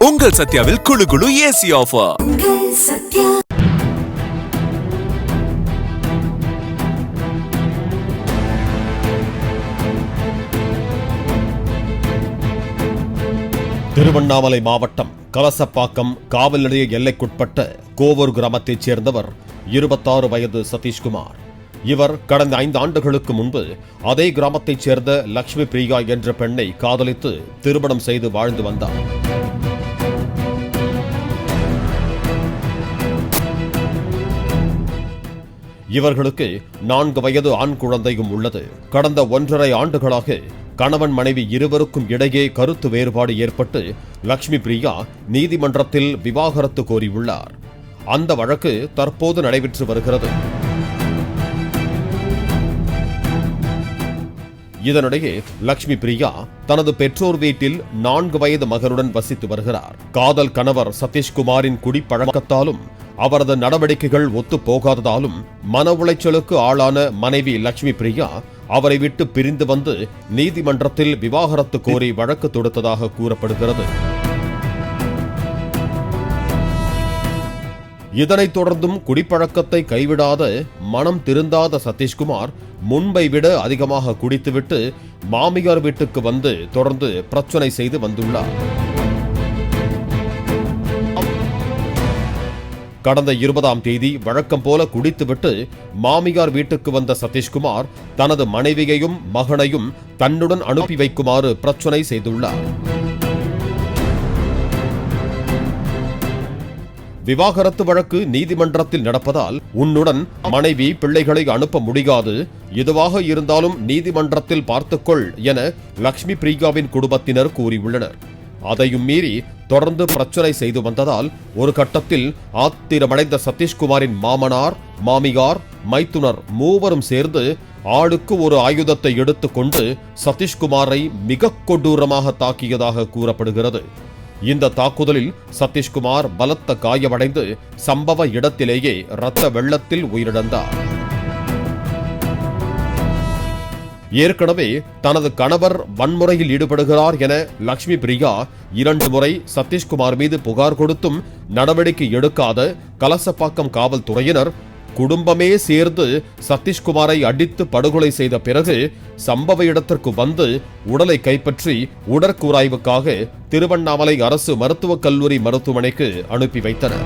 உங்கள் சத்யாவில் குளு குளு ஏசி ஆஃபர். திருவண்ணாமலை மாவட்டம் கலசப்பாக்கம் காவல் நிலைய எல்லைக்குட்பட்ட கோவூர் கிராமத்தைச் சேர்ந்தவர் 26 வயது சதீஷ்குமார். இவர் கடந்த 5 ஆண்டுகளுக்கு முன்பு அதே கிராமத்தைச் சேர்ந்த லட்சுமி பிரியா என்ற பெண்ணை காதலித்து திருமணம் செய்து வாழ்ந்து வந்தார். இவர்களுக்கு 4 வயது ஆண் குழந்தையும் உள்ளது. கடந்த 1.5 ஆண்டுகளாக கணவன் மனைவி இருவருக்கும் இடையே கருத்து வேறுபாடு ஏற்பட்டு லட்சுமி பிரியா நீதிமன்றத்தில் விவாகரத்து கோரியுள்ளார். அந்த வழக்கு தற்போது நடைபெற்று வருகிறது. இதனிடையே லட்சுமி பிரியா தனது பெற்றோர் வீட்டில் 4 வயது மகனுடன் வசித்து வருகிறார். காதல் கணவர் சதீஷ்குமாரின் குடிப்பழக்கத்தாலும் அவரது நடவடிக்கைகள் ஒத்துப்போகாததாலும் மன உளைச்சலுக்கு ஆளான மனைவி லட்சுமி பிரியா அவரை விட்டு பிரிந்து வந்து நீதிமன்றத்தில் விவாகரத்து கோரி வழக்கு தொடுத்ததாக கூறப்படுகிறது. இதனைத் தொடர்ந்தும் குடிப்பழக்கத்தை கைவிடாத மனம் திருந்தாத சதீஷ்குமார் முன்பை விட அதிகமாக குடித்துவிட்டு மாமியார் வீட்டுக்கு வந்து தொடர்ந்து பிரச்சனை செய்து வந்துள்ளார். கடந்த 20ஆம் தேதி வழக்கம் போல குடித்துவிட்டு மாமியார் வீட்டுக்கு வந்த சதீஷ்குமார் தனது மனைவியையும் மகனையும் தன்னுடன் அனுப்பி வைக்குமாறு பிரச்சனை செய்துள்ளார். விவாகரத்து வழக்கு நீதிமன்றத்தில் நடப்பதால் உன்னுடன் மனைவி பிள்ளைகளை அனுப்ப முடியாது, எதுவாக இருந்தாலும் நீதிமன்றத்தில் பார்த்துக்கொள் என லட்சுமி பிரியாவின் குடும்பத்தினர் கூறியுள்ளனர். அதையும் மீறி தொடர்ந்து பிரச்சனை செய்து வந்ததால் ஒரு கட்டத்தில் ஆத்திரமடைந்த சதீஷ்குமாரின் மாமனார், மாமியார், மைத்துனர் மூவரும் சேர்ந்து ஆளுக்கு ஒரு ஆயுதத்தை எடுத்துக்கொண்டு சதீஷ்குமாரை மிக கொடூரமாக தாக்கியதாக கூறப்படுகிறது. இந்த தாக்குதலில் சதீஷ்குமார் பலத்த காயமடைந்து சம்பவ இடத்திலேயே இரத்த வெள்ளத்தில் உயிரிழந்தார். ஏற்கனவே தனது கணவர் வன்முறையில் ஈடுபடுகிறார் என லட்சுமி பிரியா 2 முறை சதீஷ்குமார் மீது புகார் கொடுத்தும் நடவடிக்கை எடுக்காத கலசப்பாக்கம் காவல்துறையினர் குடும்பமே சேர்ந்து சதீஷ்குமாரை அடித்து படுகொலை செய்த பிறகு சம்பவ இடத்திற்கு வந்து உடலை கைப்பற்றி உடற்கூராய்வுக்காக திருவண்ணாமலை அரசு மருத்துவக் கல்லூரி மருத்துவமனைக்கு அனுப்பி வைத்தனர்.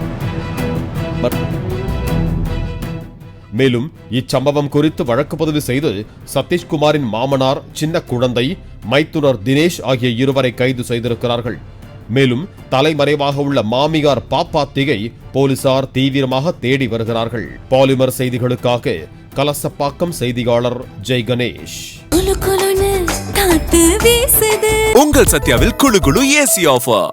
மேலும் இச்சம்பவம் குறித்து வழக்கு பதிவு செய்து சதீஷ்குமாரின் மாமனார், சின்ன குழந்தை, மைத்துனர் தினேஷ் ஆகிய 2 கைது செய்திருக்கிறார்கள். மேலும் தலைமறைவாக உள்ள மாமியார் பாப்பாத்தியை போலீசார் தீவிரமாக தேடி வருகிறார்கள். பாலிமர் செய்திகளுக்காக கலசப்பாக்கம் செய்தியாளர் ஜெய் கணேஷ். உங்கள் சத்யாவில் குளு குளு ஏசி ஆஃபர்.